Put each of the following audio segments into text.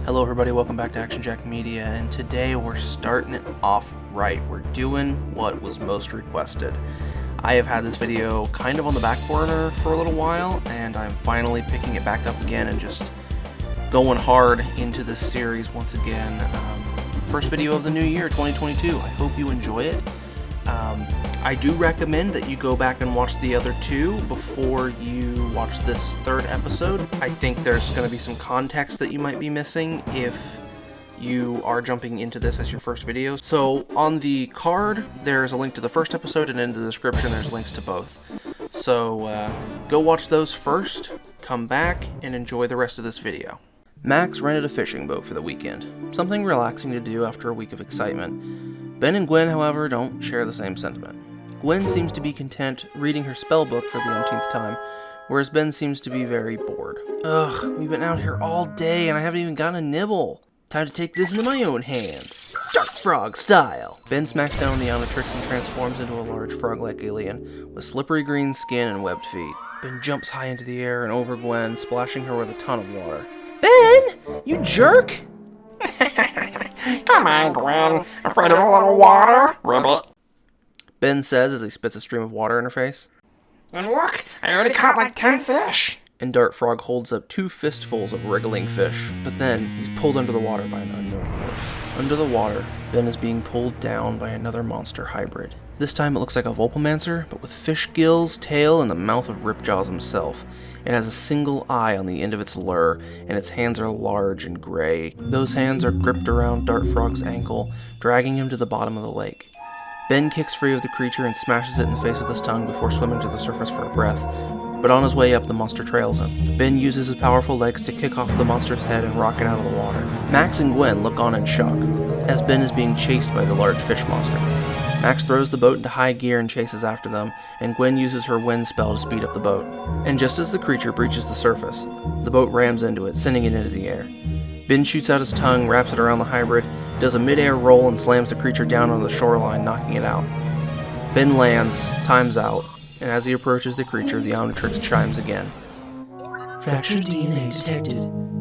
Hello everybody, welcome back to Action Jack Media, and today we're starting it off right. We're doing what was most requested. I have had this video kind of on the back burner for a little while, and I'm finally picking it back up again and just going hard into this series once again. First video of the new year, 2022. I hope you enjoy it. I do recommend that you go back and watch the other two before you watch this third episode. I think there's going to be some context that you might be missing if you are jumping into this as your first video. So on the card, there's a link to the first episode, and in the description there's links to both. So go watch those first, come back, and enjoy the rest of this video. Max rented a fishing boat for the weekend, something relaxing to do after a week of excitement. Ben and Gwen, however, don't share the same sentiment. Gwen seems to be content reading her spell book for the umpteenth time, whereas Ben seems to be very bored. Ugh, we've been out here all day and I haven't even gotten a nibble. Time to take this into my own hands. Dark frog style! Ben smacks down the Omnitrix and transforms into a large frog-like alien with slippery green skin and webbed feet. Ben jumps high into the air and over Gwen, splashing her with a ton of water. Ben! You jerk! Come on, Gwen. Afraid of a little water? Ribbit. Ben says as he spits a stream of water in her face. And look, I already caught like 10 fish. And Dart Frog holds up 2 fistfuls of wriggling fish, but then he's pulled under the water by an unknown force. Under the water, Ben is being pulled down by another monster hybrid. This time it looks like a Vulpomancer, but with fish gills, tail, and the mouth of Ripjaws himself. It has a single eye on the end of its lure, and its hands are large and gray. Those hands are gripped around Dart Frog's ankle, dragging him to the bottom of the lake. Ben kicks free of the creature and smashes it in the face with his tongue before swimming to the surface for a breath, but on his way up the monster trails him. Ben uses his powerful legs to kick off the monster's head and rock it out of the water. Max and Gwen look on in shock, as Ben is being chased by the large fish monster. Max throws the boat into high gear and chases after them, and Gwen uses her wind spell to speed up the boat. And just as the creature breaches the surface, the boat rams into it, sending it into the air. Ben shoots out his tongue, wraps it around the hybrid, does a mid-air roll, and slams the creature down on the shoreline, knocking it out. Ben lands, times out, and as he approaches the creature, the Omnitrix chimes again. Fractured DNA detected.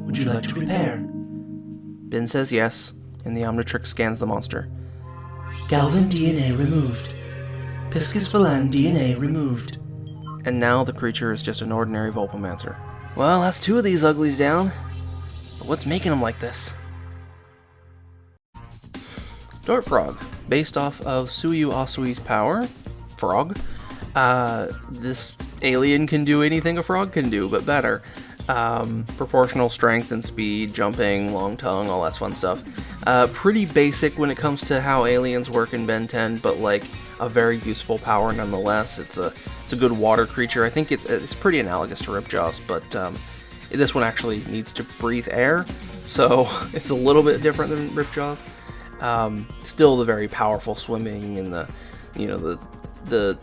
Would you like to repair? Ben says yes, and the Omnitrix scans the monster. Galvan DNA removed. Piscus Phalan DNA removed. And now the creature is just an ordinary Vulpomancer. Well, that's 2 of these uglies down. But what's making them like this? Dart Frog, based off of Suyu Asui's power, frog. This alien can do anything a frog can do, but better. Proportional strength and speed, jumping, long tongue, all that fun stuff. Pretty basic when it comes to how aliens work in Ben 10, but like a very useful power nonetheless. It's a good water creature. I think it's pretty analogous to Ripjaws, but this one actually needs to breathe air, so it's a little bit different than Ripjaws. Still the very powerful swimming and the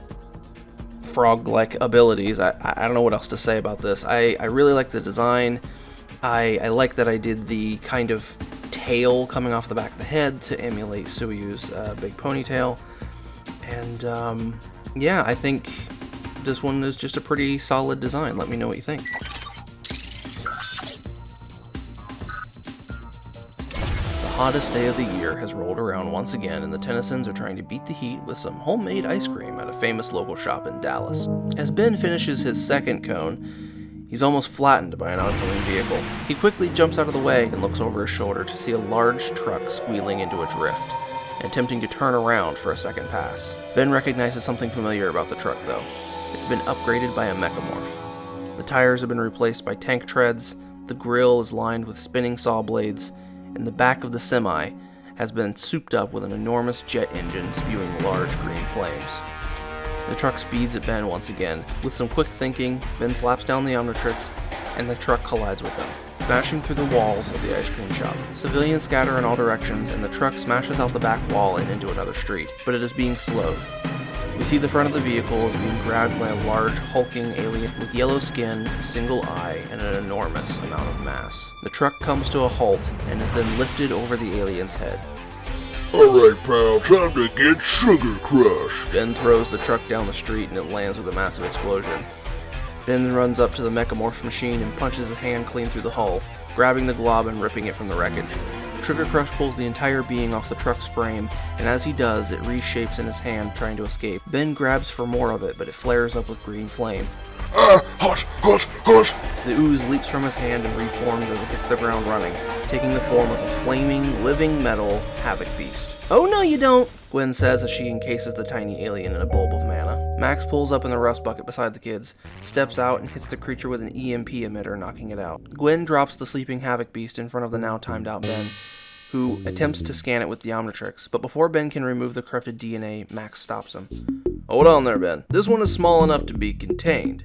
frog-like abilities. I don't know what else to say about this. I really like the design. I like that I did the kind of tail coming off the back of the head to emulate Suyu's big ponytail. And yeah, I think this one is just a pretty solid design. Let me know what you think. The hottest day of the year has rolled around once again, and the Tennysons are trying to beat the heat with some homemade ice cream at a famous local shop in Dallas. As Ben finishes his second cone, he's almost flattened by an oncoming vehicle. He quickly jumps out of the way and looks over his shoulder to see a large truck squealing into a drift, and attempting to turn around for a second pass. Ben recognizes something familiar about the truck though. It's been upgraded by a mechamorph. The tires have been replaced by tank treads, the grille is lined with spinning saw blades, and the back of the semi has been souped up with an enormous jet engine spewing large green flames. The truck speeds at Ben once again. With some quick thinking, Ben slaps down the Omnitrix, and the truck collides with him, smashing through the walls of the ice cream shop. Civilians scatter in all directions, and the truck smashes out the back wall and into another street, but it is being slowed. We see the front of the vehicle is being grabbed by a large, hulking alien with yellow skin, a single eye, and an enormous amount of mass. The truck comes to a halt and is then lifted over the alien's head. Alright, pal, time to get sugar crushed. Ben throws the truck down the street and it lands with a massive explosion. Ben runs up to the mechamorph machine and punches his hand clean through the hull, grabbing the glob and ripping it from the wreckage. Sugar Crush pulls the entire being off the truck's frame, and as he does, it reshapes in his hand, trying to escape. Ben grabs for more of it, but it flares up with green flame. Hot, hot, hot! The ooze leaps from his hand and reforms as it hits the ground running, taking the form of a flaming, living metal havoc beast. "Oh no you don't!" Gwen says as she encases the tiny alien in a bulb of mana. Max pulls up in the rust bucket beside the kids, steps out and hits the creature with an EMP emitter, knocking it out. Gwen drops the sleeping havoc beast in front of the now timed out Ben, who attempts to scan it with the Omnitrix, but before Ben can remove the corrupted DNA, Max stops him. "Hold on there, Ben. This one is small enough to be contained.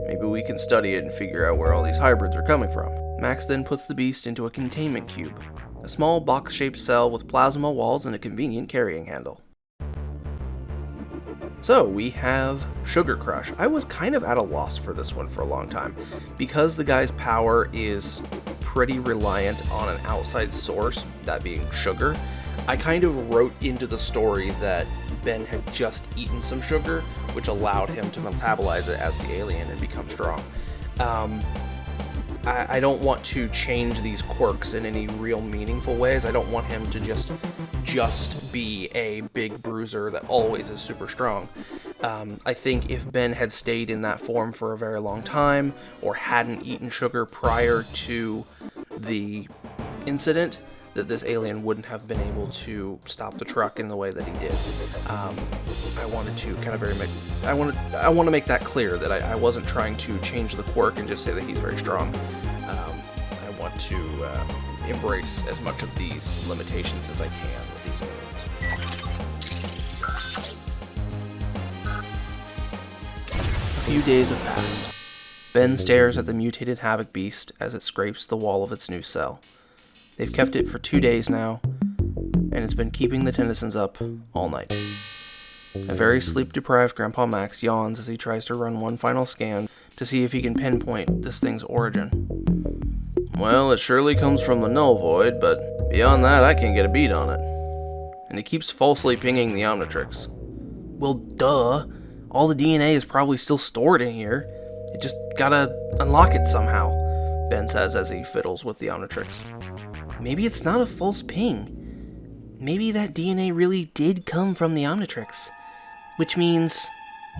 Maybe we can study it and figure out where all these hybrids are coming from." Max then puts the beast into a containment cube, a small box-shaped cell with plasma walls and a convenient carrying handle. So we have Sugar Crush. I was kind of at a loss for this one for a long time. Because the guy's power is pretty reliant on an outside source, that being sugar, I kind of wrote into the story that Ben had just eaten some sugar, which allowed him to metabolize it as the alien and become strong. I don't want to change these quirks in any real meaningful ways. I don't want him to just be a big bruiser that always is super strong. I think if Ben had stayed in that form for a very long time, or hadn't eaten sugar prior to the incident, that this alien wouldn't have been able to stop the truck in the way that he did. I wanted to kind of I want to make that clear that I wasn't trying to change the quirk and just say that he's very strong. I want to embrace as much of these limitations as I can with these aliens. A few days have passed. Ben stares at the mutated havoc beast as it scrapes the wall of its new cell. They've kept it for 2 days now, and it's been keeping the Tennysons up all night. A very sleep-deprived Grandpa Max yawns as he tries to run one final scan to see if he can pinpoint this thing's origin. "Well, it surely comes from the null void, but beyond that I can't get a beat on it." And he keeps falsely pinging the Omnitrix. "Well, duh. All the DNA is probably still stored in here. You just gotta unlock it somehow," Ben says as he fiddles with the Omnitrix. "Maybe it's not a false ping. Maybe that DNA really did come from the Omnitrix. Which means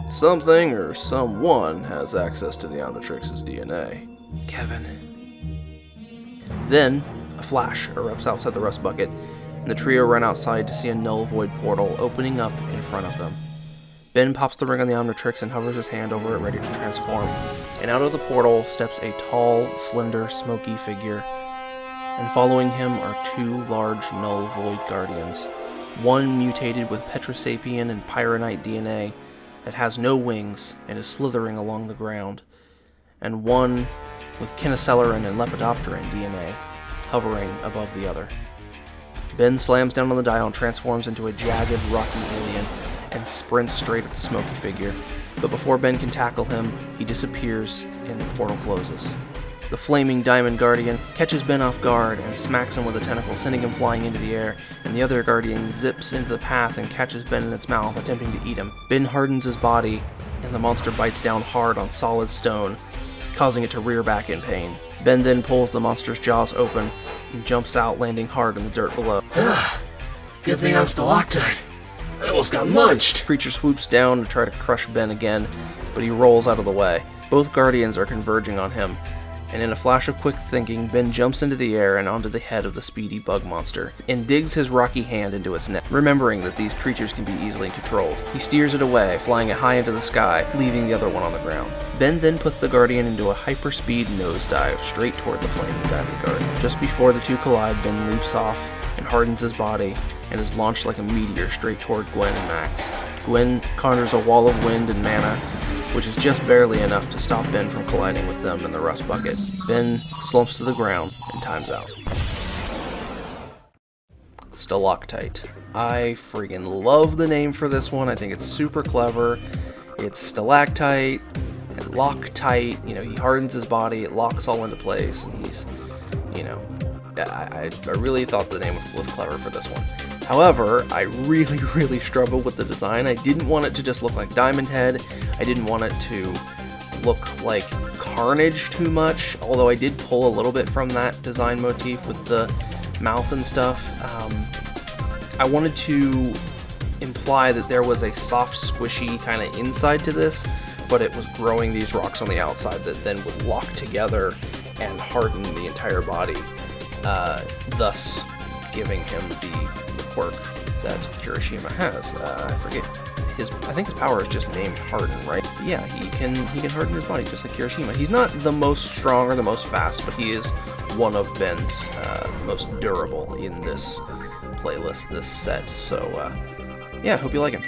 something or someone has access to the Omnitrix's DNA. Kevin." Then, a flash erupts outside the rust bucket, and the trio run outside to see a null void portal opening up in front of them. Ben pops the ring on the Omnitrix and hovers his hand over it ready to transform, and out of the portal steps a tall, slender, smoky figure. And following him are 2 large null void guardians, one mutated with Petrosapien and Pyronite DNA that has no wings and is slithering along the ground, and one with Kinoceleran and Lepidopteran DNA hovering above the other. Ben slams down on the dial and transforms into a jagged, rocky alien and sprints straight at the smoky figure, but before Ben can tackle him, he disappears and the portal closes. The flaming Diamond Guardian catches Ben off guard and smacks him with a tentacle, sending him flying into the air, and the other Guardian zips into the path and catches Ben in its mouth, attempting to eat him. Ben hardens his body, and the monster bites down hard on solid stone, causing it to rear back in pain. Ben then pulls the monster's jaws open and jumps out, landing hard in the dirt below. Good thing I'm Stalactite. I almost got munched. The creature swoops down to try to crush Ben again, but he rolls out of the way. Both Guardians are converging on him, and in a flash of quick thinking, Ben jumps into the air and onto the head of the speedy bug monster, and digs his rocky hand into its neck, remembering that these creatures can be easily controlled. He steers it away, flying it high into the sky, leaving the other one on the ground. Ben then puts the Guardian into a hyperspeed nosedive straight toward the flaming Diamond Guardian. Just before the two collide, Ben leaps off and hardens his body, and is launched like a meteor straight toward Gwen and Max. Gwen conjures a wall of wind and mana, which is just barely enough to stop Ben from colliding with them in the rust bucket. Ben slumps to the ground and times out. Stalactite. I freaking love the name for this one. I think it's super clever. It's stalactite and Loctite. You know, he hardens his body, it locks all into place, and he's, you know, I really thought the name was clever for this one. However, I really struggled with the design. I didn't want it to just look like Diamond Head. I didn't want it to look like carnage too much, although I did pull a little bit from that design motif with the mouth and stuff. I wanted to imply that there was a soft, squishy kind of inside to this, but it was growing these rocks on the outside that then would lock together and harden the entire body, thus giving him the quirk that Kirishima has. I forget I think his power is just named Harden, right? But yeah, he can harden his body just like Kirishima. He's not the most strong or the most fast, but he is one of Ben's most durable in this playlist, this set. So yeah, hope you like him.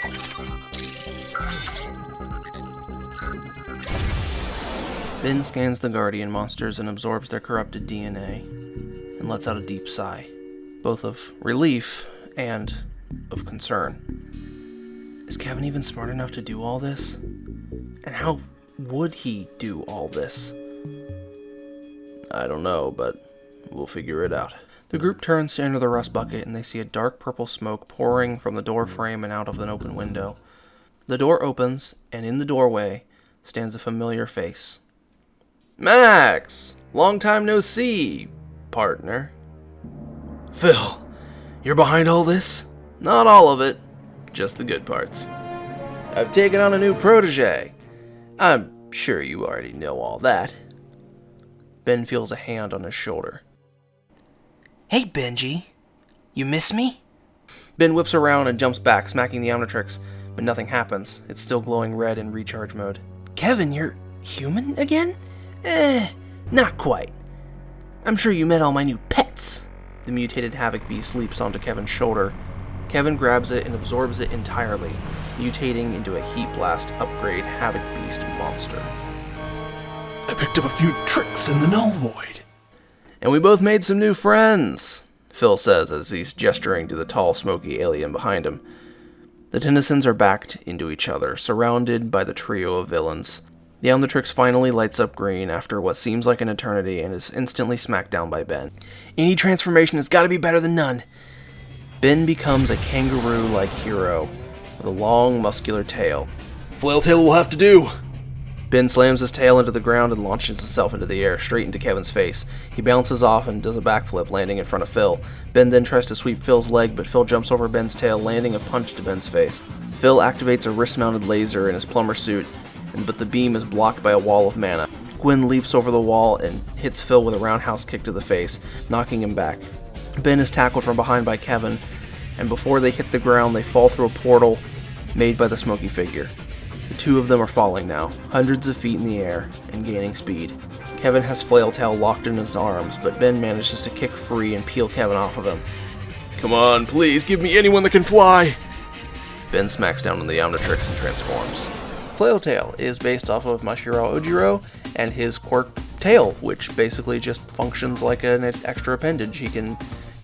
Ben scans the Guardian monsters and absorbs their corrupted DNA, and lets out a deep sigh, both of relief and of concern. Is Kevin even smart enough to do all this? And how would he do all this? I don't know, but we'll figure it out. The group turns to enter the rust bucket, and they see a dark purple smoke pouring from the door frame and out of an open window. The door opens, and in the doorway stands a familiar face. Max! Long time no see, partner. Phil, you're behind all this? Not all of it, just the good parts. I've taken on a new protege. I'm sure you already know all that. Ben feels a hand on his shoulder. Hey, Benji. You miss me? Ben whips around and jumps back, smacking the Omnitrix, but nothing happens. It's still glowing red in recharge mode. Kevin, you're human again? Not quite. I'm sure you met all my new pets. The mutated Havoc Beast leaps onto Kevin's shoulder. Kevin grabs it and absorbs it entirely, mutating into a Heat Blast upgrade Havoc Beast monster. I picked up a few tricks in the Null Void. And we both made some new friends, Phil says as he's gesturing to the tall, smoky alien behind him. The Tennysons are backed into each other, surrounded by the trio of villains. The Omnitrix finally lights up green after what seems like an eternity and is instantly smacked down by Ben. Any transformation has got to be better than none. Ben becomes a kangaroo-like hero with a long, muscular tail. Flail Tail will have to do. Ben slams his tail into the ground and launches himself into the air, straight into Kevin's face. He bounces off and does a backflip, landing in front of Phil. Ben then tries to sweep Phil's leg, but Phil jumps over Ben's tail, landing a punch to Ben's face. Phil activates a wrist-mounted laser in his plumber suit, but the beam is blocked by a wall of mana. Gwen leaps over the wall and hits Phil with a roundhouse kick to the face, knocking him back. Ben is tackled from behind by Kevin, and before they hit the ground, they fall through a portal made by the smoky figure. The two of them are falling now, hundreds of feet in the air, and gaining speed. Kevin has Flail Tail locked in his arms, but Ben manages to kick free and peel Kevin off of him. Come on, please, give me anyone that can fly. Ben smacks down on the Omnitrix and transforms. Flail Tail is based off of Mashiro Ojiro and his quirk Tail, which basically just functions like an extra appendage. He can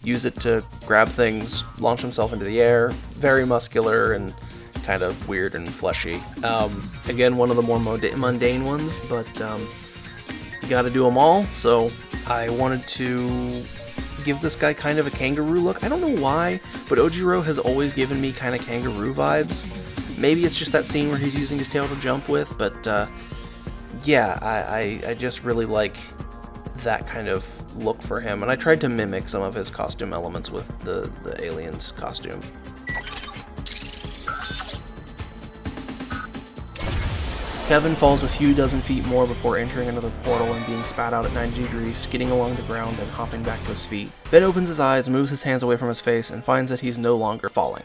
use it to grab things, launch himself into the air, very muscular and kind of weird and fleshy. Again, one of the more mundane ones, but you gotta do them all, so I wanted to give this guy kind of a kangaroo look. I don't know why, but Ojiro has always given me kind of kangaroo vibes. Maybe it's just that scene where he's using his tail to jump with, but yeah, I just really like that kind of look for him, and I tried to mimic some of his costume elements with the alien's costume. Kevin falls a few dozen feet more before entering another portal and being spat out at 90 degrees, skidding along the ground and hopping back to his feet. Ben opens his eyes, moves his hands away from his face, and finds that he's no longer falling.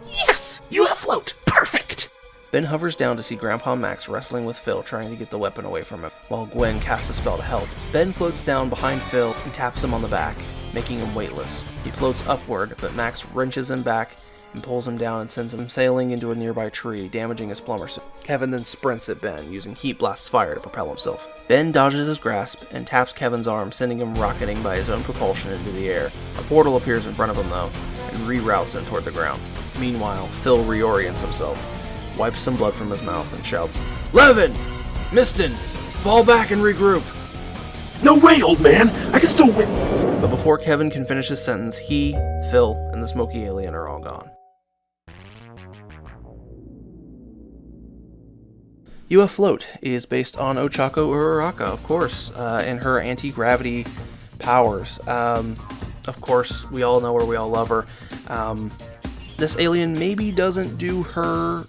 Yes! You have float! Perfect! Ben hovers down to see Grandpa Max wrestling with Phil, trying to get the weapon away from him, while Gwen casts a spell to help. Ben floats down behind Phil and taps him on the back, making him weightless. He floats upward, but Max wrenches him back and pulls him down and sends him sailing into a nearby tree, damaging his plumber suit. Kevin then sprints at Ben, using Heat Blast's fire to propel himself. Ben dodges his grasp and taps Kevin's arm, sending him rocketing by his own propulsion into the air. A portal appears in front of him, though, and reroutes him toward the ground. Meanwhile, Phil reorients himself, wipes some blood from his mouth, and shouts, "Levin! Miston! Fall back and regroup!" No way, old man! I can still win! But before Kevin can finish his sentence, he, Phil, and the smoky alien are all gone. Float is based on Ochako Uraraka, of course, and her anti-gravity powers. Of course, we all know her, we all love her. This alien maybe doesn't do her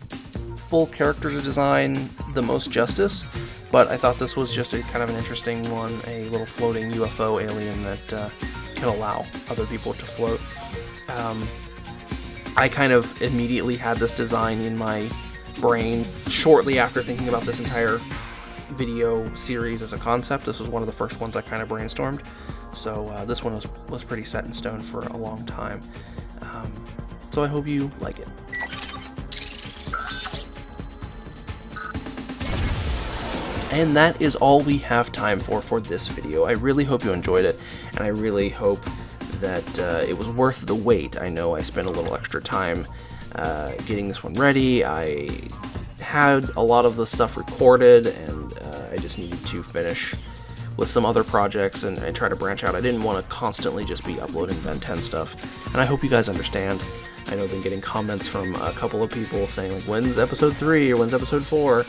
full character design the most justice, but I thought this was just a kind of an interesting one, a little floating UFO alien that can allow other people to float. I kind of immediately had this design in my brain shortly after thinking about this entire video series as a concept. This was one of the first ones I kind of brainstormed, so this one was pretty set in stone for a long time. So I hope you like it. And that is all we have time for this video. I really hope you enjoyed it, and I really hope that it was worth the wait. I know I spent a little extra time getting this one ready. I had a lot of the stuff recorded, and I just needed to finish with some other projects and try to branch out. I didn't want to constantly just be uploading Ben 10 stuff, and I hope you guys understand. I know I've been getting comments from a couple of people saying, like, when's episode 3 or when's episode 4?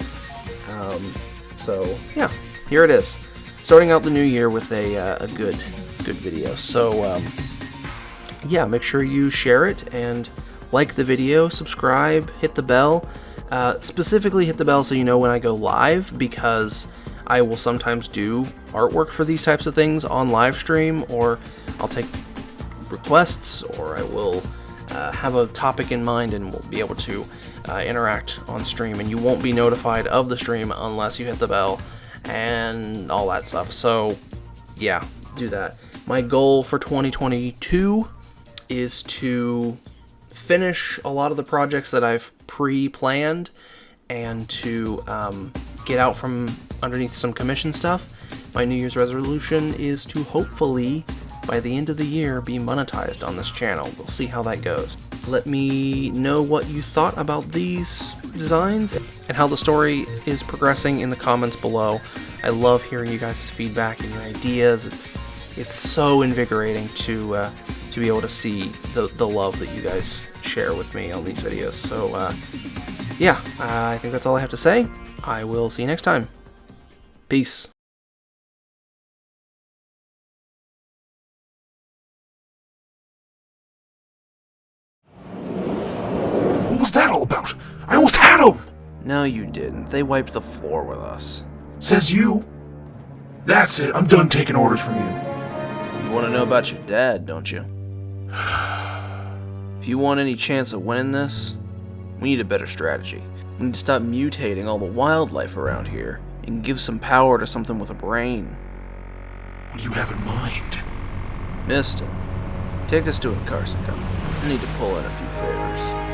So yeah, here it is, starting out the new year with a good video. So yeah, make sure you share it and like the video, subscribe, hit the bell. Specifically hit the bell so you know when I go live, because I will sometimes do artwork for these types of things on live stream, or I'll take requests, or I will have a topic in mind and we'll be able to interact on stream, and you won't be notified of the stream unless you hit the bell and all that stuff. So yeah, do that. My goal for 2022 is to finish a lot of the projects that I've pre-planned and to get out from underneath some commission stuff. My New Year's resolution is to hopefully by the end of the year be monetized on this channel. We'll see how that goes. Let me know what you thought about these designs and how the story is progressing in the comments below. I love hearing you guys' feedback and your ideas. It's so invigorating to be able to see the love that you guys share with me on these videos. So yeah, I think that's all I have to say. I will see you next time. Peace. What was that all about? I almost had him! No, you didn't. They wiped the floor with us. Says you. That's it. I'm done taking orders from you. You want to know about your dad, don't you? If you want any chance of winning this, we need a better strategy. We need to stop mutating all the wildlife around here and give some power to something with a brain. What do you have in mind? Mister, take us to a Corsica. I need to pull in a few favors.